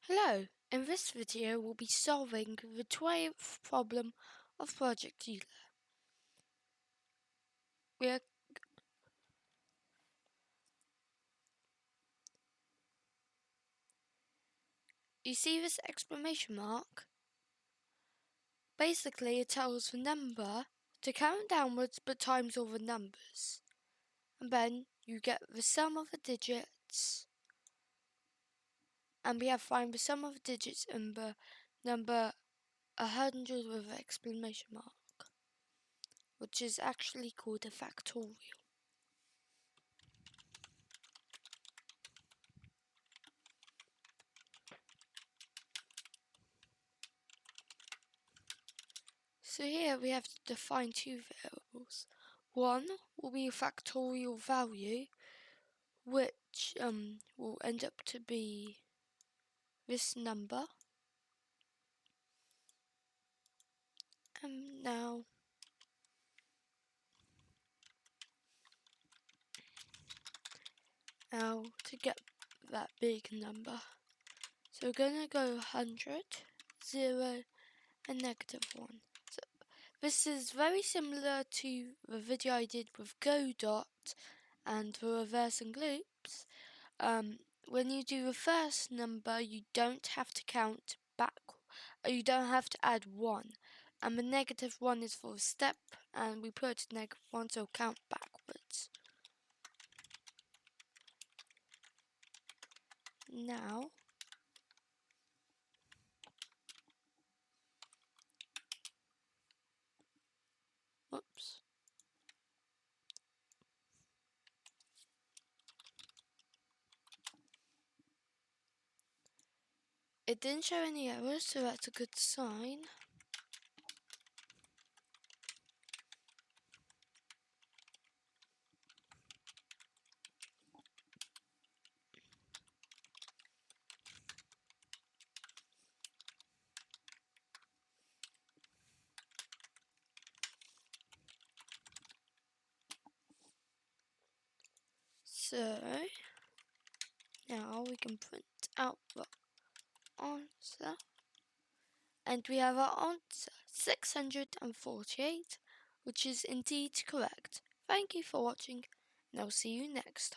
Hello, in this video we'll be solving the 12th problem of Project Euler. You see this exclamation mark? Basically it tells the number to count downwards but times all the numbers. And then you get the sum of the digits, and we have to find the sum of the digits in the number 100 with an exclamation mark, which is actually called a factorial. So here we have to define two variables. One will be a factorial value, which will end up to be this number. And now to get that big number, so we're going to go 100, 0 and -1. So this is very similar to the video I did with Go Dot and the reversing loops. When you do the first number, you don't have to count back, you don't have to add 1. And the -1 is for a step, and we put -1, so count backwards. Now, oops. It didn't show any errors, so that's a good sign. So now we can print out the answer, and we have our answer 648, which is indeed correct. Thank you for watching, and I'll see you next time.